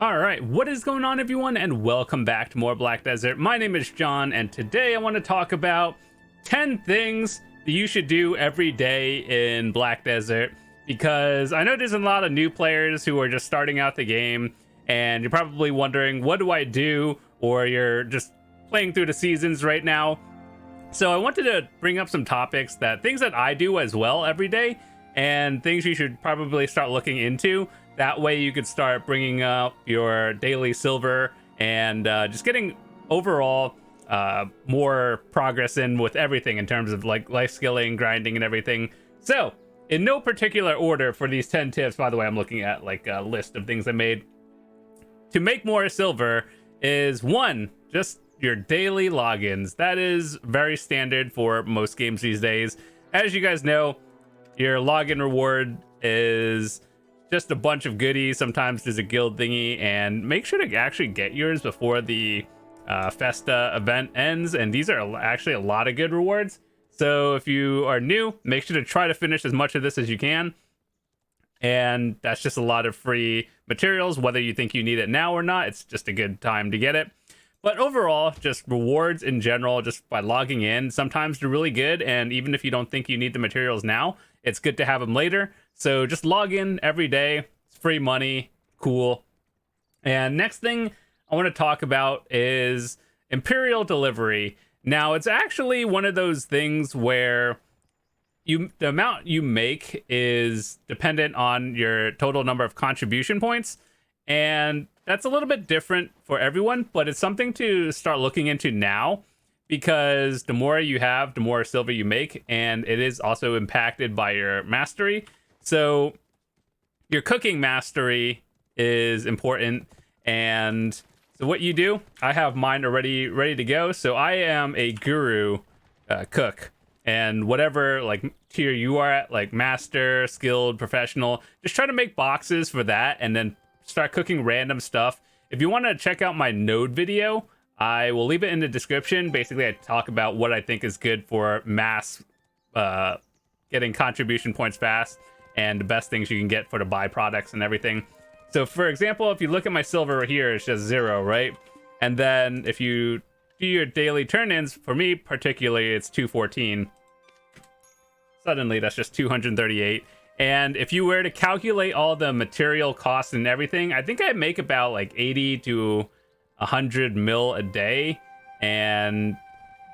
All right, what is going on, everyone, and welcome back to more Black Desert. My name is John, and today I want to talk about 10 things that you should do every day in Black Desert, because I know there's a lot of new players who are just starting out the game, and you're probably wondering, what do I do? Or you're just playing through the seasons right now. So I wanted to bring up some topics, things that I do as well every day, and things you should probably start looking into. That way you could start bringing up your daily silver and just getting overall more progress in with everything in terms of like life skilling, grinding, and everything. So in no particular order for these 10 tips, by the way, I'm looking at like a list of things I made to make more silver, is one, just your daily logins. That is very standard for most games these days. As you guys know, your login reward is just a bunch of goodies. Sometimes there's a guild thingy, and make sure to actually get yours before the Festa event ends. And these are actually a lot of good rewards. So if you are new, make sure to try to finish as much of this as you can. And that's just a lot of free materials, whether you think you need it now or not. It's just a good time to get it. But overall, just rewards in general, just by logging in, sometimes they're really good. And even if you don't think you need the materials now, it's good to have them later. So just log in every day. It's free money. Cool. And next thing I want to talk about is Imperial delivery. Now, it's actually one of those things where the amount you make is dependent on your total number of contribution points. And that's a little bit different for everyone, but it's something to start looking into now, because the more you have, the more silver you make, and it is also impacted by your mastery. So your cooking mastery is important. And so what you do, I have mine already ready to go. So I am a guru cook, and whatever like tier you are at, like master, skilled, professional, just try to make boxes for that and then start cooking random stuff. If you want to check out my node video, I will leave it in the description. Basically, I talk about what I think is good for mass getting contribution points fast, and the best things you can get for the byproducts and everything. So for example, if you look at my silver here, it's just 0, right? And then if you do your daily turn-ins, for me particularly, it's 214. Suddenly, that's just 238. And if you were to calculate all the material costs and everything, I think I make about like 80 to 100 mil a day. And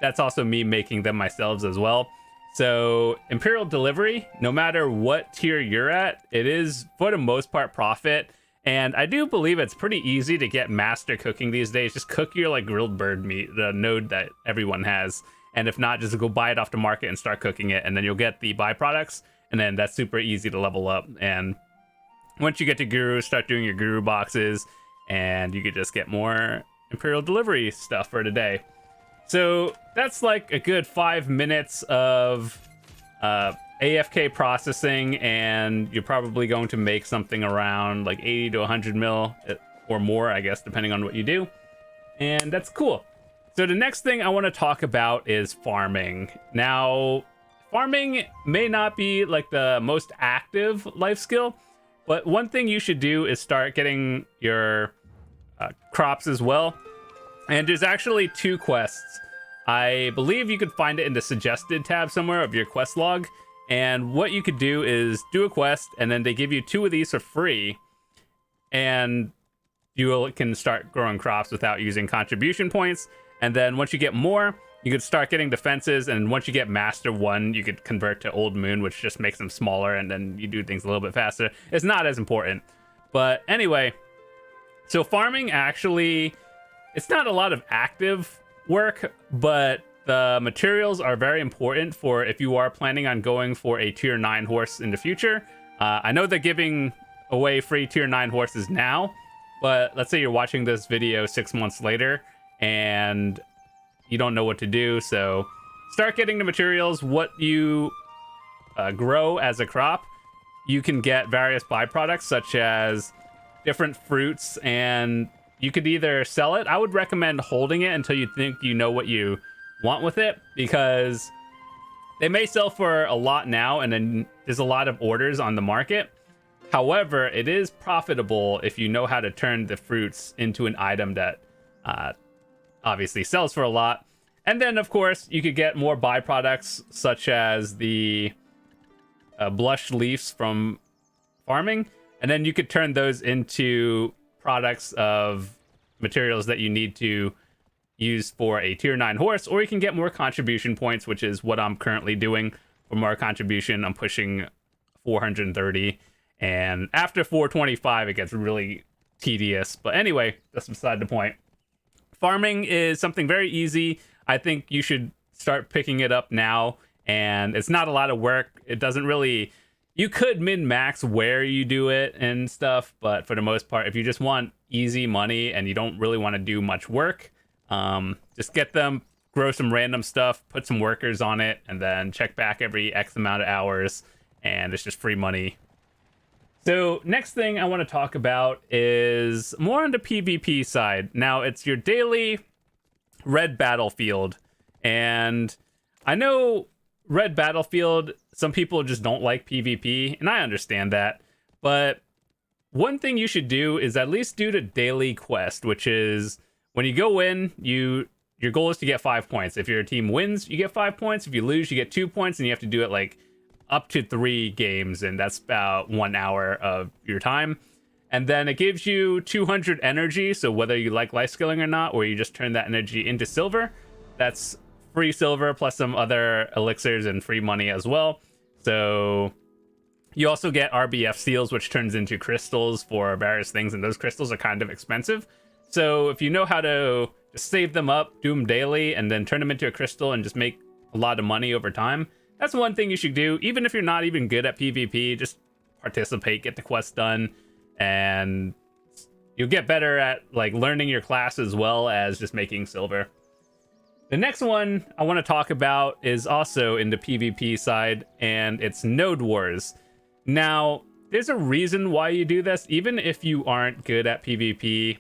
that's also me making them myself as well. So Imperial delivery, no matter what tier you're at, it is for the most part profit. And I do believe it's pretty easy to get master cooking these days. Just cook your like grilled bird meat, the node that everyone has. And if not, just go buy it off the market and start cooking it. And then you'll get the byproducts. And then that's super easy to level up. And once you get to Guru, start doing your Guru boxes, and you could just get more Imperial delivery stuff for today. So that's like a good 5 minutes of AFK processing, and you're probably going to make something around like 80 to 100 mil or more, I guess, depending on what you do. And that's cool. So the next thing I want to talk about is farming. Now, farming may not be like the most active life skill, but one thing you should do is start getting your crops as well. And there's actually 2 quests. I believe you could find it in the suggested tab somewhere of your quest log. And what you could do is do a quest, and then they give you 2 of these for free. And you can start growing crops without using contribution points. And then once you get more, you could start getting defenses, and once you get Master 1, you could convert to Old Moon, which just makes them smaller, and then you do things a little bit faster. It's not as important. But anyway, so farming actually, it's not a lot of active work, but the materials are very important for if you are planning on going for a tier 9 horse in the future. I know they're giving away free tier 9 horses now, but let's say you're watching this video 6 months later, and you don't know what to do, so start getting the materials. What you grow as a crop, you can get various byproducts such as different fruits, and you could either sell it. I would recommend holding it until you think you know what you want with it, because they may sell for a lot now, and then there's a lot of orders on the market. However, it is profitable if you know how to turn the fruits into an item that obviously sells for a lot. And then, of course, you could get more byproducts, such as the blush leaves from farming. And then you could turn those into products of materials that you need to use for a tier 9 horse. Or you can get more contribution points, which is what I'm currently doing. For more contribution, I'm pushing 430. And after 425, it gets really tedious. But anyway, that's beside the point. Farming is something very easy. I think you should start picking it up now, and it's not a lot of work. It doesn't really... You could min-max where you do it and stuff, but for the most part, if you just want easy money and you don't really want to do much work, just get them, grow some random stuff, put some workers on it, and then check back every X amount of hours, and it's just free money. So next thing I want to talk about is more on the PvP side. Now, it's your daily Red Battlefield, and I know Red Battlefield, some people just don't like PvP, and I understand that, but one thing you should do is at least do the daily quest, which is when you go in, your goal is to get 5 points. If your team wins, you get 5 points. If you lose, you get 2 points, and you have to do it like up to 3 games, and that's about 1 hour of your time. And then it gives you 200 energy, so whether you like life skilling or not, or you just turn that energy into silver, that's free silver plus some other elixirs and free money as well. So you also get RBF seals, which turns into crystals for various things, and those crystals are kind of expensive. So if you know how to just save them up, do them daily, and then turn them into a crystal and just make a lot of money over time, that's one thing you should do. Even if you're not even good at PvP, just participate, get the quest done, and you'll get better at like learning your class as well as just making silver. The next one I want to talk about is also in the PvP side, and it's Node Wars. Now, there's a reason why you do this, even if you aren't good at PvP.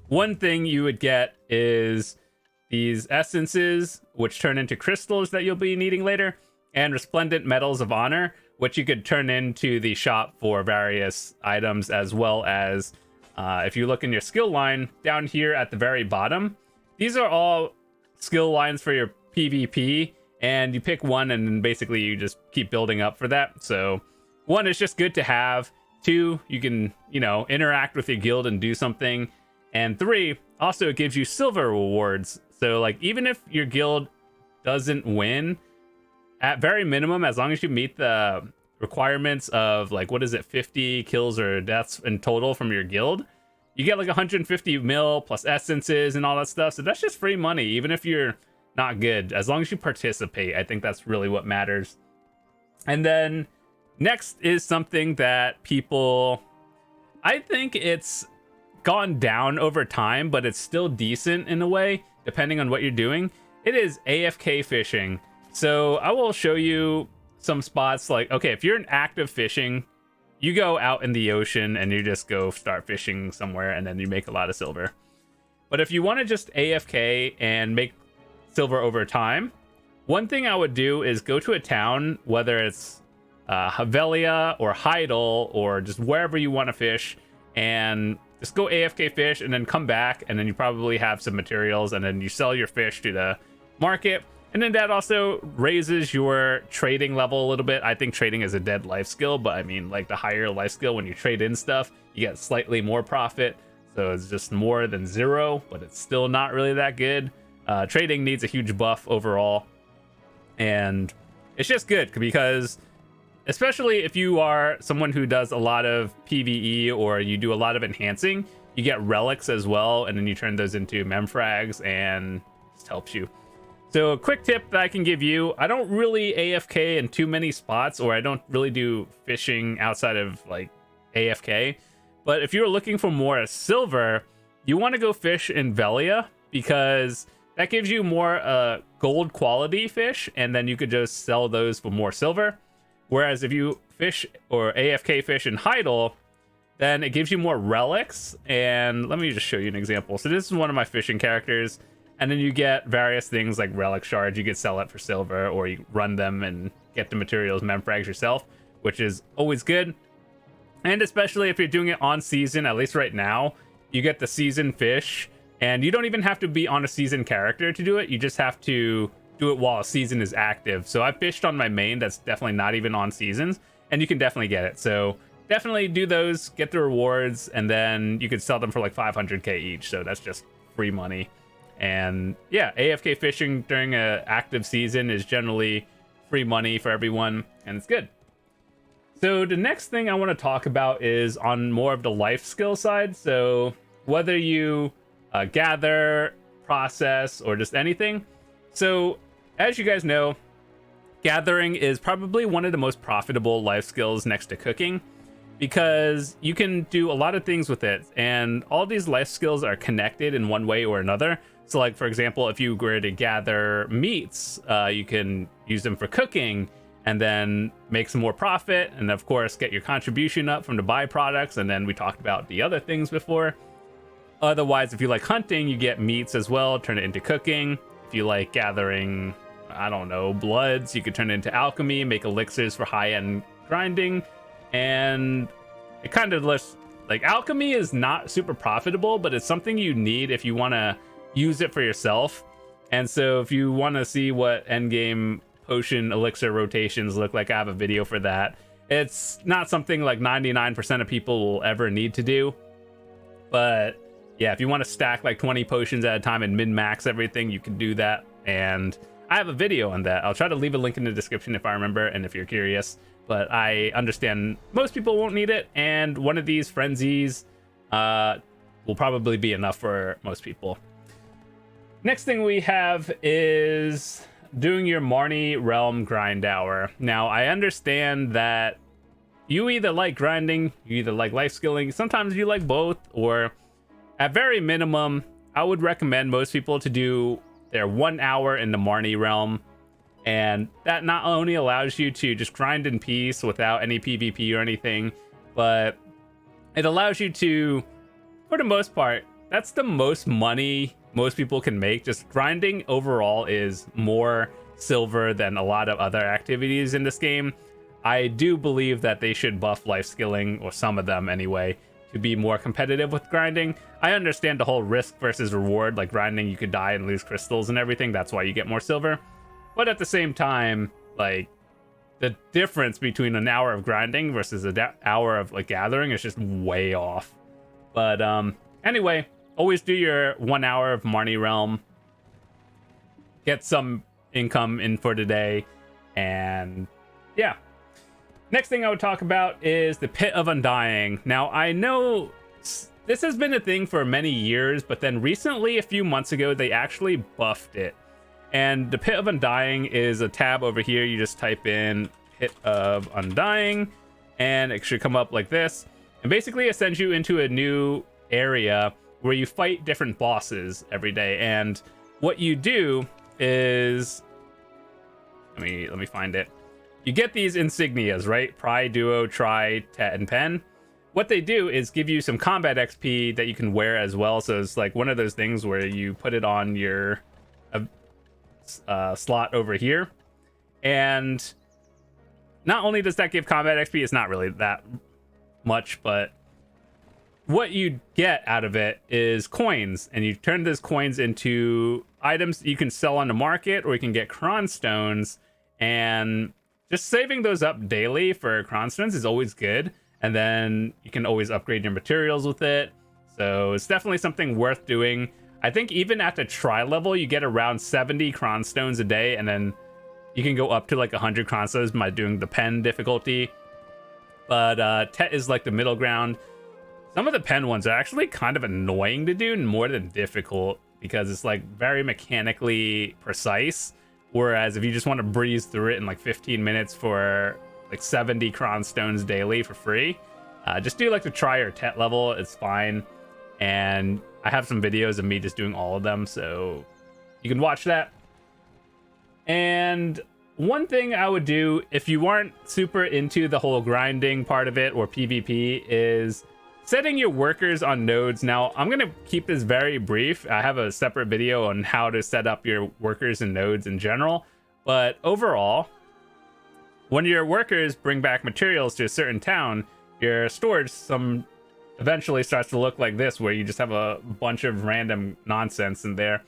One thing you would get is these essences, which turn into crystals that you'll be needing later, and resplendent metals of honor, which you could turn into the shop for various items, as well as if you look in your skill line down here at the very bottom, these are all skill lines for your PvP, and you pick one and then basically you just keep building up for that. So 1 is just good to have, 2, you can, interact with your guild and do something, and 3, also it gives you silver rewards. So like even if your guild doesn't win, at very minimum, as long as you meet the requirements of like, 50 kills or deaths in total from your guild, you get like 150 mil plus essences and all that stuff. So that's just free money, even if you're not good. As long as you participate, I think that's really what matters. And then next is something that people, I think it's gone down over time, but it's still decent in a way, depending on what you're doing. It is AFK fishing. So I will show you some spots like, okay, if you're an active fishing, you go out in the ocean and you just go start fishing somewhere and then you make a lot of silver. But if you want to just AFK and make silver over time, one thing I would do is go to a town, whether it's Havelia or Heidel or just wherever you want to fish, and just go AFK fish and then come back, and then you probably have some materials, and then you sell your fish to the market. And then that also raises your trading level a little bit. I think trading is a dead life skill, but I mean, like the higher life skill, when you trade in stuff, you get slightly more profit. So it's just more than 0, but it's still not really that good. Trading needs a huge buff overall. And it's just good because, especially if you are someone who does a lot of PvE or you do a lot of enhancing, you get relics as well, and then you turn those into memfrags, and it just helps you. So a quick tip that I can give you, I don't really AFK in too many spots, or I don't really do fishing outside of like AFK. But if you're looking for more silver, you want to go fish in Velia, because that gives you more gold quality fish, and then you could just sell those for more silver. Whereas if you fish or AFK fish in Heidel, then it gives you more relics. And let me just show you an example. So this is one of my fishing characters. And then you get various things like relic shards. You could sell it for silver, or you run them and get the materials, memfrags yourself. which is always good. And especially if you're doing it on season, at least right now, you get the season fish, and you don't even have to be on a season character to do it. You just have to do it while a season is active. So I fished on my main that's definitely not even on seasons, and you can definitely get it. So definitely do those, get the rewards, and then you could sell them for like 500k each. So that's just free money. And yeah, AFK fishing during a active season is generally free money for everyone, and it's good. So the next thing I want to talk about is on more of the life skill side. So whether you gather, process, or just anything. So as you guys know, gathering is probably one of the most profitable life skills next to cooking, because you can do a lot of things with it, and all these life skills are connected in one way or another. So like, for example, if you were to gather meats, you can use them for cooking and then make some more profit, and of course get your contribution up from the byproducts. And then we talked about the other things before. Otherwise, if you like hunting, you get meats as well, turn it into cooking. If you like gathering, I don't know, bloods, you could turn it into alchemy, make elixirs for high-end grinding. And it kind of looks like alchemy is not super profitable, but it's something you need if you want to use it for yourself. And so if you want to see what endgame potion elixir rotations look like, I have a video for that. It's not something like 99% of people will ever need to do, but yeah, if you want to stack like 20 potions at a time and min-max everything, you can do that. And I have a video on that. I'll try to leave a link in the description if I remember, and if you're curious. But I understand most people won't need it, and one of these frenzies will probably be enough for most people. Next thing we have is doing your Marni realm grind hour. Now, I understand that you either like grinding, you either like life skilling, sometimes you like both, or at very minimum, I would recommend most people to do their 1 hour in the Marni realm. And that not only allows you to just grind in peace without any PvP or anything, but it allows you to, for the most part, that's the most money most people can make. Just grinding overall is more silver than a lot of other activities in this game. I do believe that they should buff life skilling, or some of them anyway, to be more competitive with grinding. I understand the whole risk versus reward, like grinding you could die and lose crystals and everything, that's why you get more silver. But at the same time, like, the difference between an hour of grinding versus an hour of like gathering is just way off. But anyway, always do your 1 hour of Marni realm, get some income in for today, and yeah. Next thing I would talk about is the Pit of Undying. Now, I know this has been a thing for many years, but then recently, a few months ago, they actually buffed it. And the Pit of Undying is a tab over here. You just type in Pit of Undying, and it should come up like this. And basically, it sends you into a new area where you fight different bosses every day. And what you do is, let me find it. You get these insignias, right? Pry, Duo, Try, Tet, and Pen. What they do is give you some combat XP that you can wear as well. So it's like one of those things where you put it on your slot over here, and not only does that give combat XP, it's not really that much, but what you get out of it is coins, and you turn those coins into items you can sell on the market, or you can get cron stones, and just saving those up daily for cron stones is always good. And then you can always upgrade your materials with it, so it's definitely something worth doing. I think even at the try level, you get around 70 cron stones a day, and then you can go up to like 100 cron stones by doing the pen difficulty. But Tet is like the middle ground. Some of the pen ones are actually kind of annoying to do, more than difficult, because it's like very mechanically precise. Whereas if you just want to breeze through it in like 15 minutes for like 70 cron stones daily for free, just do like the try or Tet level, it's fine. And I have some videos of me just doing all of them, so you can watch that. And one thing I would do if you aren't super into the whole grinding part of it or PvP is setting your workers on nodes. Now, I'm going to keep this very brief. I have a separate video on how to set up your workers and nodes in general. But overall, when your workers bring back materials to a certain town, your storage eventually starts to look like this, where you just have a bunch of random nonsense in there.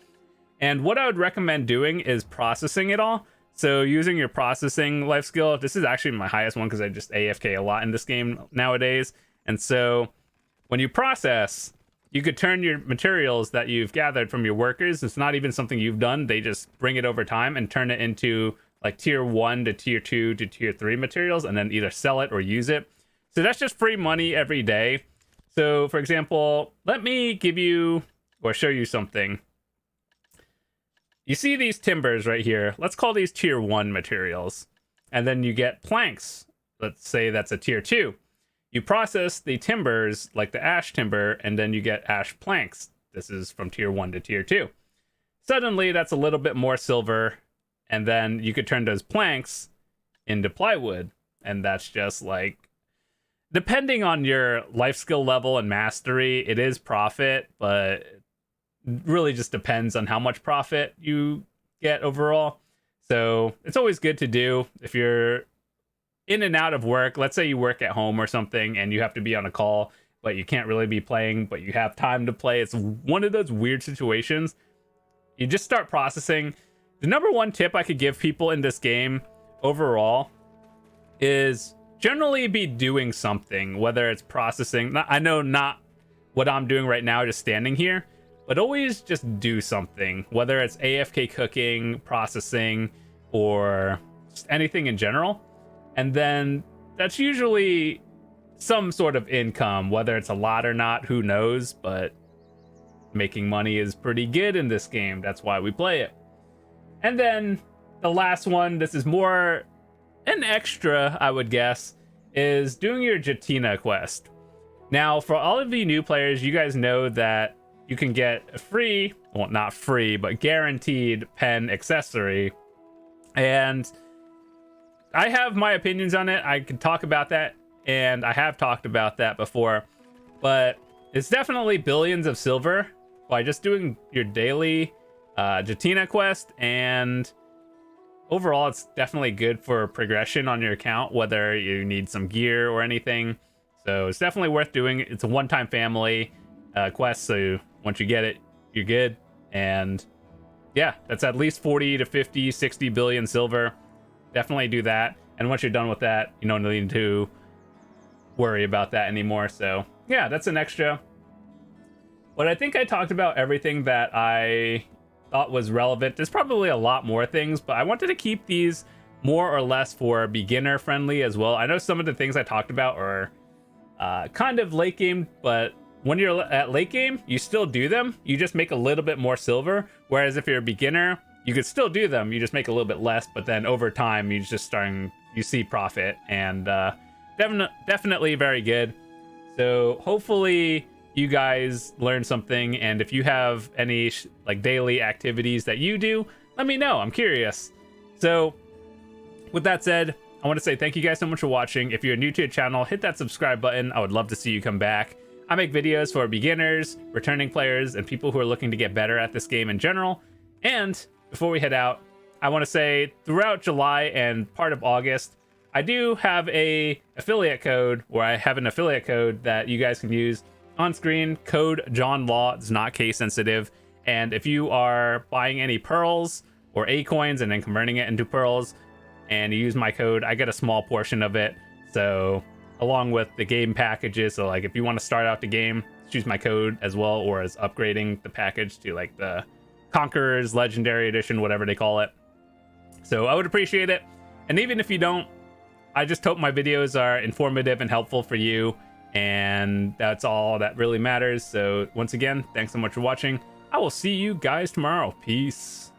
And what I would recommend doing is processing it all. So using your processing life skill, this is actually my highest one because I just AFK a lot in this game nowadays. And so when you process, you could turn your materials that you've gathered from your workers. It's not even something you've done. They just bring it over time and turn it into like tier 1 to tier 2 to tier 3 materials, and then either sell it or use it. So that's just free money every day. So for example, let me give you or show you something. You see these timbers right here. Let's call these tier 1 materials. And then you get planks. Let's say that's a tier 2. You process the timbers like the ash timber, and then you get ash planks. This is from tier 1 to tier 2. Suddenly that's a little bit more silver, and then you could turn those planks into plywood. And that's just like, depending on your life skill level and mastery, it is profit, but really just depends on how much profit you get overall. So it's always good to do if you're in and out of work. Let's say you work at home or something and you have to be on a call, but you can't really be playing, but you have time to play. It's one of those weird situations. You just start processing. The number one tip I could give people in this game overall is generally be doing something, whether it's processing. I know not what I'm doing right now, just standing here, but always just do something, whether it's AFK cooking, processing, or just anything in general. And then that's usually some sort of income, whether it's a lot or not, who knows, but making money is pretty good in this game. That's why we play it. And then the last one, this is more an extra, I would guess, is doing your Jetina quest. Now, for all of you new players, you guys know that you can get a free, well, not free, but guaranteed pen accessory. And I have my opinions on it. I can talk about that, and I have talked about that before, but it's definitely billions of silver by just doing your daily Jetina quest, and overall it's definitely good for progression on your account, whether you need some gear or anything. So it's definitely worth doing. It's a one-time family quest, so once you get it, you're good. And yeah, that's at least 40 to 50, 60 billion silver. Definitely do that. And once you're done with that, you don't need to worry about that anymore. So yeah, that's an extra. But I think I talked about everything that I thought was relevant. There's probably a lot more things, but I wanted to keep these more or less for beginner friendly as well. I know some of the things I talked about are kind of late game, but when you're at late game, you still do them. You just make a little bit more silver. Whereas if you're a beginner, you could still do them. You just make a little bit less, but then over time, you see profit, and definitely very good. So hopefully you guys learn something, and if you have any like daily activities that you do, let me know. I'm curious. So with that said, I want to say thank you guys so much for watching. If you're new to the channel, hit that subscribe button. I would love to see you come back. I make videos for beginners, returning players, and people who are looking to get better at this game in general. And before we head out, I want to say throughout July and part of August, I do have a affiliate code, where I have an affiliate code that you guys can use on screen. Code Jonlaw. It's not case sensitive. And if you are buying any pearls or A coins and then converting it into pearls, and you use my code, I get a small portion of it. So along with the game packages, so like if you want to start out the game, choose my code as well, or as upgrading the package to like the Conqueror's Legendary Edition, whatever they call it. So I would appreciate it. And even if you don't, I just hope my videos are informative and helpful for you, and that's all that really matters. So once again, thanks so much for watching. I will see you guys tomorrow. Peace.